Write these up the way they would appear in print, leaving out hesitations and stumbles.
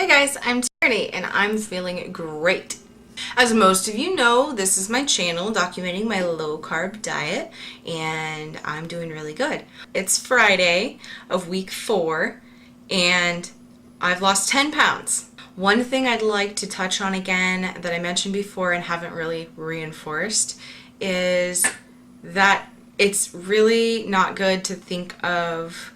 Hey guys, I'm Tierney and I'm feeling great. As most of you know, this is my channel documenting my low carb diet and I'm doing really good. It's Friday of week 4 and I've lost 10 pounds. One thing I'd like to touch on again that I mentioned before and haven't really reinforced is that it's really not good to think of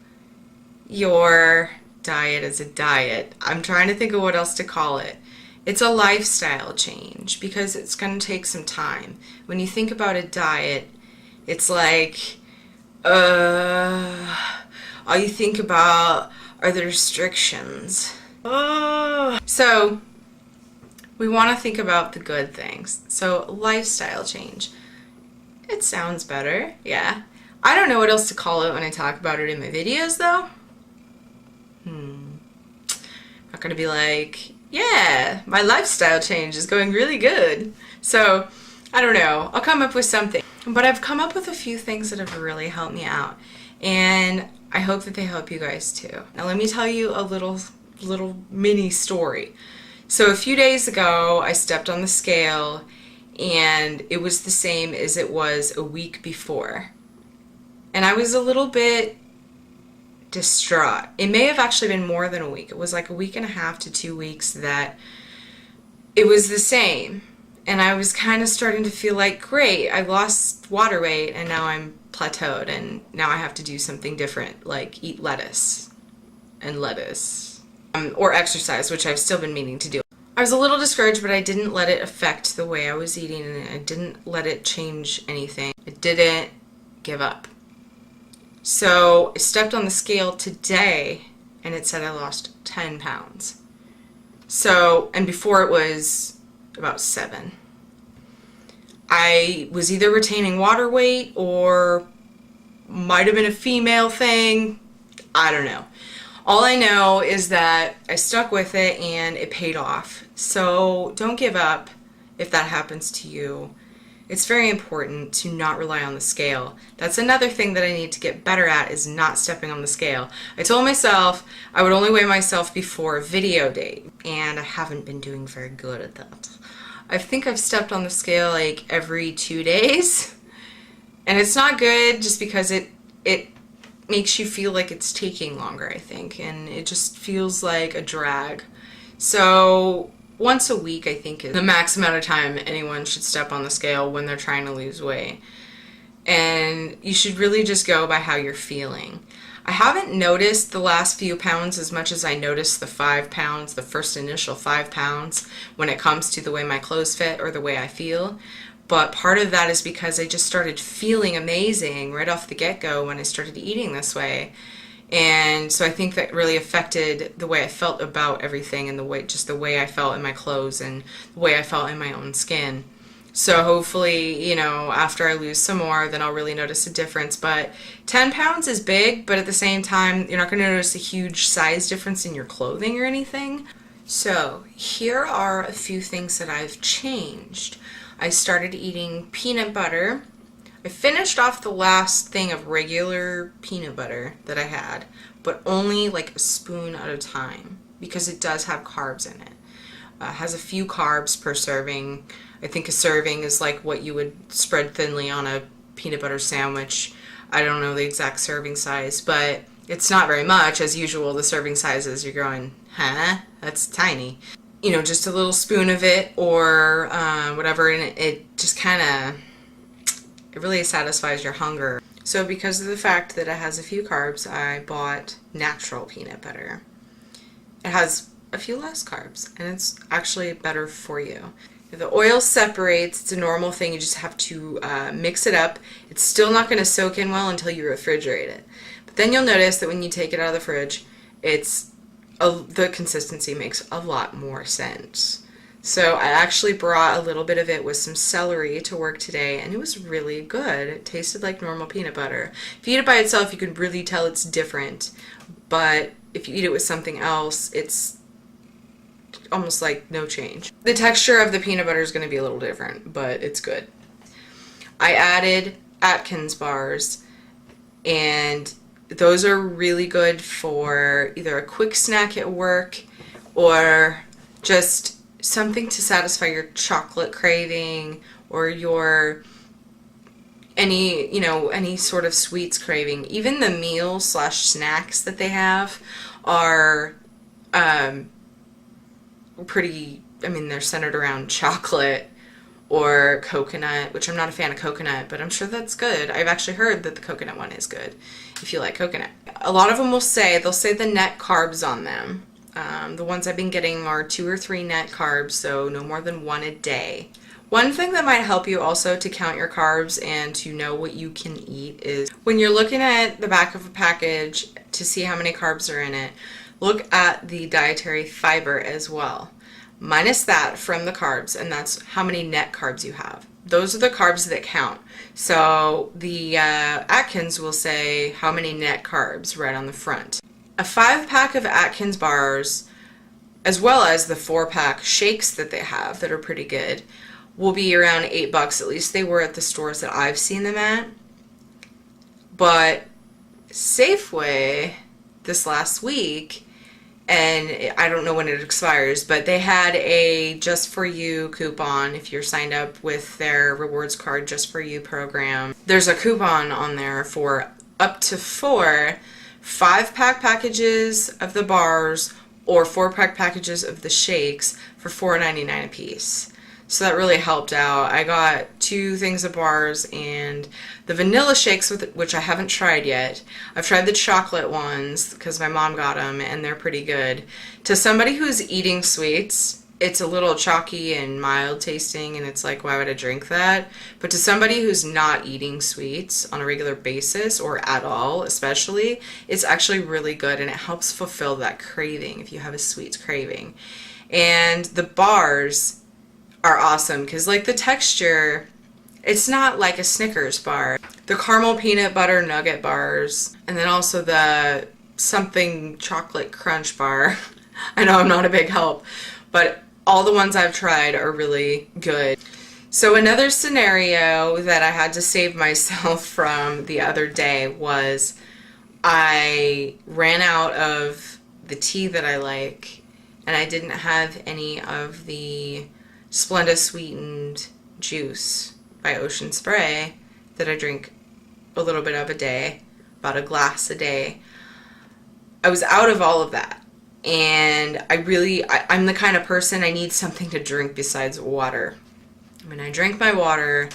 your diet as a diet. I'm trying to think of what else to call it. It's a lifestyle change because it's going to take some time. When you think about a diet, it's like, all you think about are the restrictions. So we want to think about the good things. So lifestyle change. It sounds better, yeah. I don't know what else to call it when I talk about it in my videos though. Not gonna be like, yeah, my lifestyle change is going really good. So, I don't know. I'll come up with something. But I've come up with a few things that have really helped me out. And I hope that they help you guys too. Now let me tell you a little mini story. So a few days ago, I stepped on the scale and it was the same as it was a week before. And I was a little bit distraught. It may have actually been more than a week. It was like a week and a half to 2 weeks that it was the same. And I was kind of starting to feel like, great, I lost water weight and now I'm plateaued and now I have to do something different, like eat lettuce or exercise, which I've still been meaning to do. I was a little discouraged, but I didn't let it affect the way I was eating and I didn't let it change anything. I didn't give up. So I stepped on the scale today and it said I lost 10 pounds. So, and before it was about 7. I was either retaining water weight or might have been a female thing. I don't know. All I know is that I stuck with it and it paid off. So don't give up if that happens to you. It's very important to not rely on the scale. That's another thing that I need to get better at, is not stepping on the scale. I told myself I would only weigh myself before a video date, and I haven't been doing very good at that. I think I've stepped on the scale like every 2 days, and it's not good just because it makes you feel like it's taking longer, I think, and it just feels like a drag. So once a week, I think, is the max amount of time anyone should step on the scale when they're trying to lose weight. And you should really just go by how you're feeling. I haven't noticed the last few pounds as much as I noticed the 5 pounds, the first initial 5 pounds, when it comes to the way my clothes fit or the way I feel. But part of that is because I just started feeling amazing right off the get-go when I started eating this way. And so I think that really affected the way I felt about everything and the way I felt in my clothes and the way I felt in my own skin. So hopefully, after I lose some more, then I'll really notice a difference. But 10 pounds is big, but at the same time, you're not going to notice a huge size difference in your clothing or anything. So here are a few things that I've changed. I started eating peanut butter. I finished off the last thing of regular peanut butter that I had, but only like a spoon at a time because it does have carbs in it. It has a few carbs per serving. I think a serving is like what you would spread thinly on a peanut butter sandwich. I don't know the exact serving size, but it's not very much. As usual, the serving sizes, you're going, huh? That's tiny. Just a little spoon of it or whatever, and it just kind of, it really satisfies your hunger. So because of the fact that it has a few carbs, I bought natural peanut butter. It has a few less carbs, and it's actually better for you. The oil separates. It's a normal thing. You just have to mix it up. It's still not going to soak in well until you refrigerate it. But then you'll notice that when you take it out of the fridge, the consistency makes a lot more sense. So I actually brought a little bit of it with some celery to work today, and it was really good. It tasted like normal peanut butter. If you eat it by itself, you can really tell it's different. But if you eat it with something else, it's almost like no change. The texture of the peanut butter is going to be a little different, but it's good. I added Atkins bars, and those are really good for either a quick snack at work or just something to satisfy your chocolate craving or your any sort of sweets craving. Even the meals slash snacks that they have are pretty, I mean, they're centered around chocolate or coconut, which I'm not a fan of coconut, but I'm sure that's good. I've actually heard that the coconut one is good if you like coconut. A lot of them they'll say the net carbs on them. The ones I've been getting are 2 or 3 net carbs, so no more than 1 a day. One thing that might help you also to count your carbs and to know what you can eat is when you're looking at the back of a package to see how many carbs are in it, look at the dietary fiber as well. Minus that from the carbs, and that's how many net carbs you have. Those are the carbs that count. So the Atkins will say how many net carbs right on the front. A 5-pack of Atkins bars, as well as the 4-pack shakes that they have that are pretty good, will be around $8. At least they were at the stores that I've seen them at. But Safeway this last week, and I don't know when it expires, but they had a Just For You coupon if you're signed up with their rewards card Just For You program. There's a coupon on there for up to 4 5-pack packages of the bars or 4-pack packages of the shakes for $4.99 a piece. So that really helped out. I got 2 things of bars and the vanilla shakes, which I haven't tried yet. I've tried the chocolate ones because my mom got them and they're pretty good. To somebody who's eating sweets, it's a little chalky and mild tasting and it's like, why would I drink that? But to somebody who's not eating sweets on a regular basis or at all especially, it's actually really good and it helps fulfill that craving if you have a sweets craving. And the bars are awesome because like the texture, it's not like a Snickers bar. The caramel peanut butter nugget bars, and then also the something chocolate crunch bar. I know I'm not a big help, but all the ones I've tried are really good. So another scenario that I had to save myself from the other day was I ran out of the tea that I like and I didn't have any of the Splenda sweetened juice by Ocean Spray that I drink a little bit of a day, about a glass a day. I was out of all of that. And I'm the kind of person, I need something to drink besides water. I mean, I drink my water,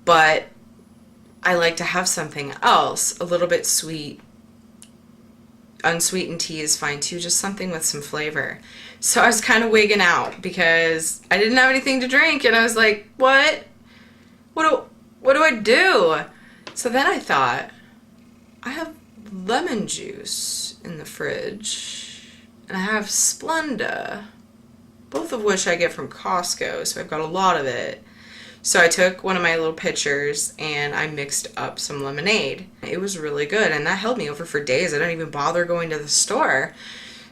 but I like to have something else, a little bit sweet. Unsweetened tea is fine too, just something with some flavor. So I was kind of wigging out because I didn't have anything to drink and I was like, what do I do? So then I thought, I have lemon juice in the fridge and I have Splenda, both of which I get from Costco, so I've got a lot of it. So I took one of my little pitchers and I mixed up some lemonade. It was really good and that held me over for days. I don't even bother going to the store.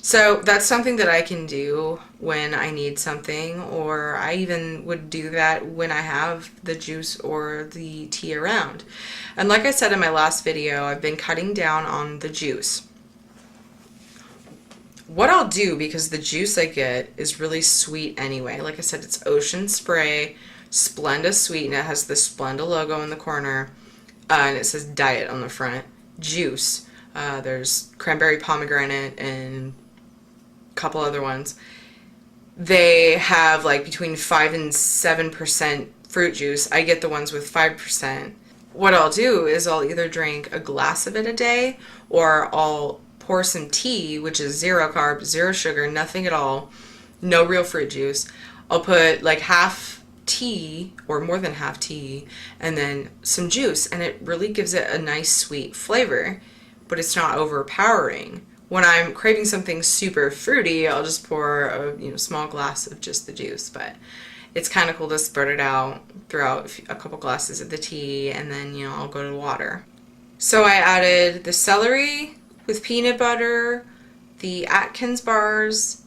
So that's something that I can do when I need something, or I even would do that when I have the juice or the tea around. And like I said in my last video, I've been cutting down on the juice. What I'll do, because the juice I get is really sweet anyway, like I said, it's Ocean Spray, Splenda Sweet, and it has the Splenda logo in the corner, and it says Diet on the front. Juice. There's cranberry pomegranate and a couple other ones. They have like between 5 and 7% fruit juice. I get the ones with 5%. What I'll do is I'll either drink a glass of it a day, or I'll pour some tea, which is 0 carb, 0 sugar, nothing at all, no real fruit juice. I'll put like half tea or more than half tea and then some juice, and it really gives it a nice sweet flavor, but it's not overpowering. When I'm craving something super fruity, I'll just pour a small glass of just the juice, but it's kind of cool to spread it out throughout a couple glasses of the tea, and then I'll go to water. So I added the celery with peanut butter, the Atkins bars,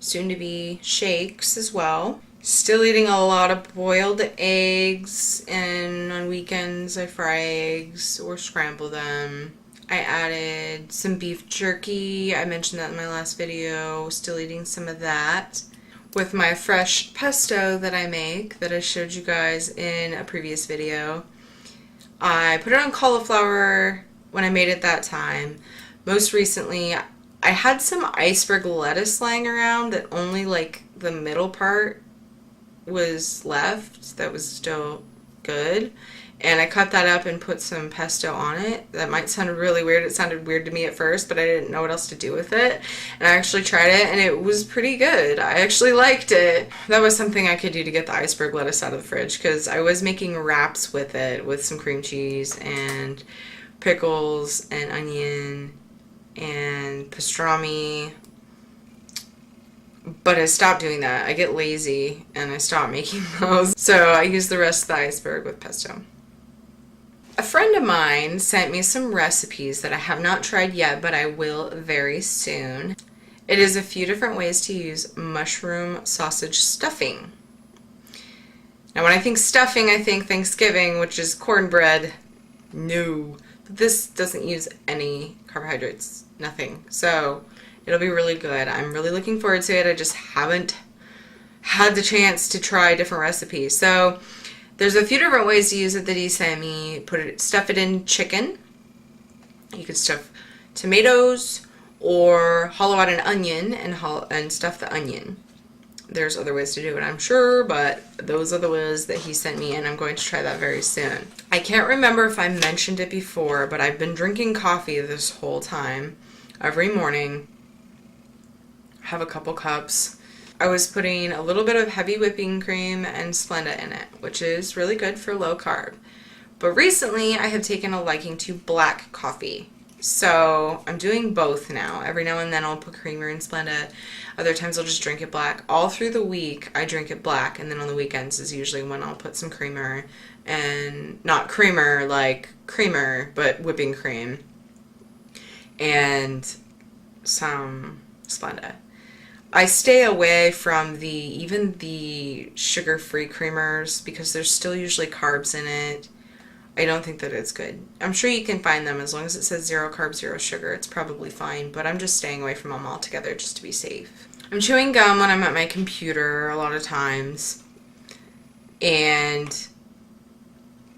soon to be shakes as well. Still eating a lot of boiled eggs, and on weekends I fry eggs or scramble them. I added some beef jerky. I mentioned that in my last video. Still eating some of that. With my fresh pesto that I make, that I showed you guys in a previous video. I put it on cauliflower when I made it that time. Most recently, I had some iceberg lettuce lying around that only like the middle part was left that was still good. And I cut that up and put some pesto on it. That might sound really weird. It sounded weird to me at first, but I didn't know what else to do with it. And I actually tried it, and it was pretty good. I actually liked it. That was something I could do to get the iceberg lettuce out of the fridge, because I was making wraps with it, with some cream cheese and pickles and onion and pastrami. But I stopped doing that. I get lazy, and I stopped making those. So I use the rest of the iceberg with pesto. A friend of mine sent me some recipes that I have not tried yet, but I will very soon. It is a few different ways to use mushroom sausage stuffing. Now when I think stuffing, I think Thanksgiving, which is cornbread. No. This doesn't use any carbohydrates. Nothing. So it'll be really good. I'm really looking forward to it. I just haven't had the chance to try different recipes. So there's a few different ways to use it that he sent me. Stuff it in chicken. You could stuff tomatoes or hollow out an onion and stuff the onion. There's other ways to do it, I'm sure, but those are the ways that he sent me, and I'm going to try that very soon. I can't remember if I mentioned it before, but I've been drinking coffee this whole time. Every morning. Have a couple cups. I was putting a little bit of heavy whipping cream and Splenda in it, which is really good for low carb. But recently I have taken a liking to black coffee. So I'm doing both now. Every now and then I'll put creamer in Splenda. Other times I'll just drink it black. All through the week I drink it black, and then on the weekends is usually when I'll put some creamer, and not creamer like creamer, but whipping cream and some Splenda. I stay away from even the sugar-free creamers because there's still usually carbs in it. I don't think that it's good. I'm sure you can find them as long as it says 0 carbs, 0 sugar. It's probably fine, but I'm just staying away from them altogether just to be safe. I'm chewing gum when I'm at my computer a lot of times, and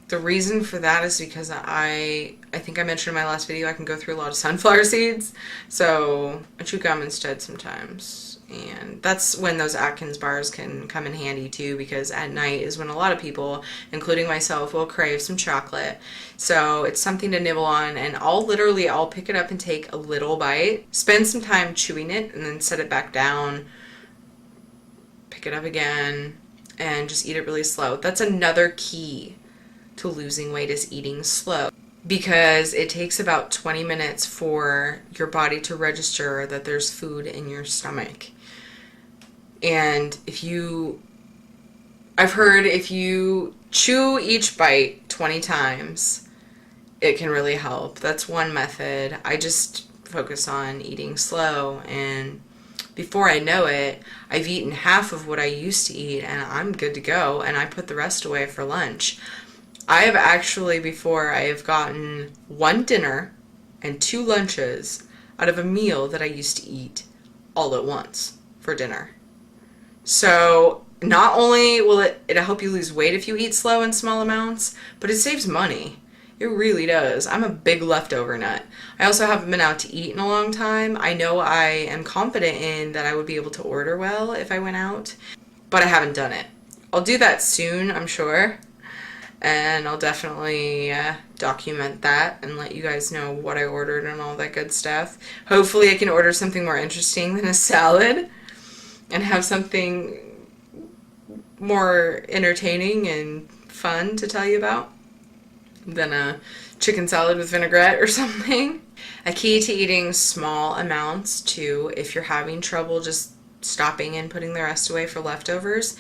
the reason for that is because I think I mentioned in my last video I can go through a lot of sunflower seeds, so I chew gum instead sometimes. And that's when those Atkins bars can come in handy too, because at night is when a lot of people, including myself, will crave some chocolate. So it's something to nibble on, and I'll pick it up and take a little bite, spend some time chewing it, and then set it back down, pick it up again, and just eat it really slow. That's another key to losing weight, is eating slow, because it takes about 20 minutes for your body to register that there's food in your stomach. And I've heard if you chew each bite 20 times, it can really help. That's one method. I just focus on eating slow, and before I know it, I've eaten half of what I used to eat, and I'm good to go, and I put the rest away for lunch. I have gotten 1 dinner and 2 lunches out of a meal that I used to eat all at once for dinner. So not only will it'll help you lose weight if you eat slow in small amounts, but it saves money. It really does. I'm a big leftover nut. I also haven't been out to eat in a long time. I know I am confident in that I would be able to order well if I went out, but I haven't done it. I'll do that soon, I'm sure. And I'll definitely document that and let you guys know what I ordered and all that good stuff. Hopefully I can order something more interesting than a salad and have something more entertaining and fun to tell you about than a chicken salad with vinaigrette or something. A key to eating small amounts too, if you're having trouble just stopping and putting the rest away for leftovers,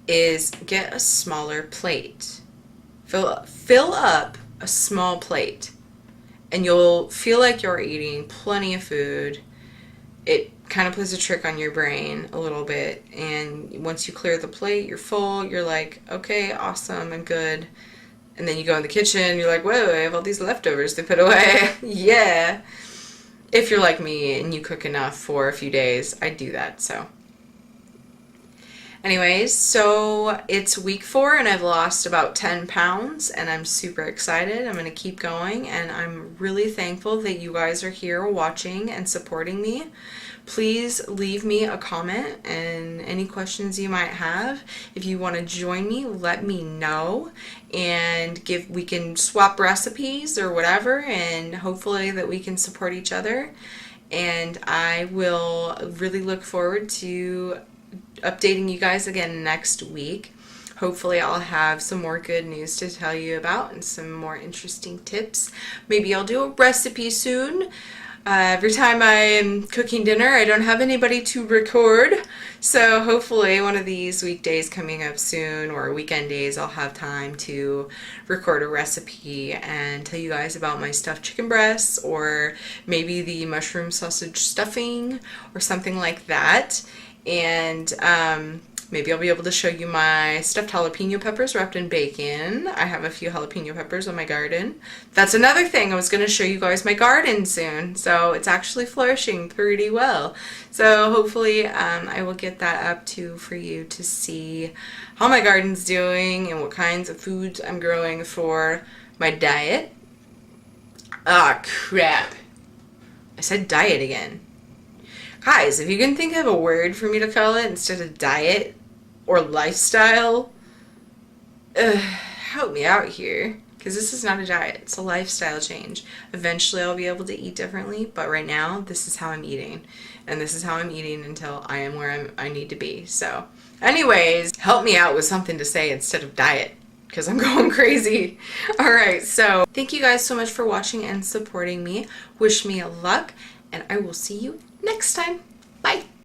is get a smaller plate. Fill up a small plate, and you'll feel like you're eating plenty of food. It kind of plays a trick on your brain a little bit, and once you clear the plate, you're full, you're like, okay, awesome, I'm good. And then you go in the kitchen and you're like, whoa, I have all these leftovers to put away. Yeah. If you're like me and you cook enough for a few days, I do that, so. Anyways, so it's week 4 and I've lost about 10 pounds and I'm super excited. I'm going to keep going and I'm really thankful that you guys are here watching and supporting me. Please leave me a comment and any questions you might have. If you want to join me, let me know and we can swap recipes or whatever, and hopefully that we can support each other. And I will really look forward to updating you guys again next week. Hopefully I'll have some more good news to tell you about and some more interesting tips. Maybe I'll do a recipe soon. Every time I'm cooking dinner, I don't have anybody to record. So hopefully one of these weekdays coming up soon or weekend days, I'll have time to record a recipe and tell you guys about my stuffed chicken breasts or maybe the mushroom sausage stuffing or something like that. And maybe I'll be able to show you my stuffed jalapeno peppers wrapped in bacon. I have a few jalapeno peppers on my garden. That's another thing. I was going to show you guys my garden soon. So it's actually flourishing pretty well. So hopefully I will get that up too for you to see how my garden's doing and what kinds of foods I'm growing for my diet. Ah, crap. I said diet again. Guys, if you can think of a word for me to call it instead of diet or lifestyle, help me out here. Because this is not a diet. It's a lifestyle change. Eventually I'll be able to eat differently, but right now this is how I'm eating. And this is how I'm eating until I am where I need to be. So anyways, help me out with something to say instead of diet, because I'm going crazy. Alright, so thank you guys so much for watching and supporting me. Wish me luck, and I will see you next time. Bye.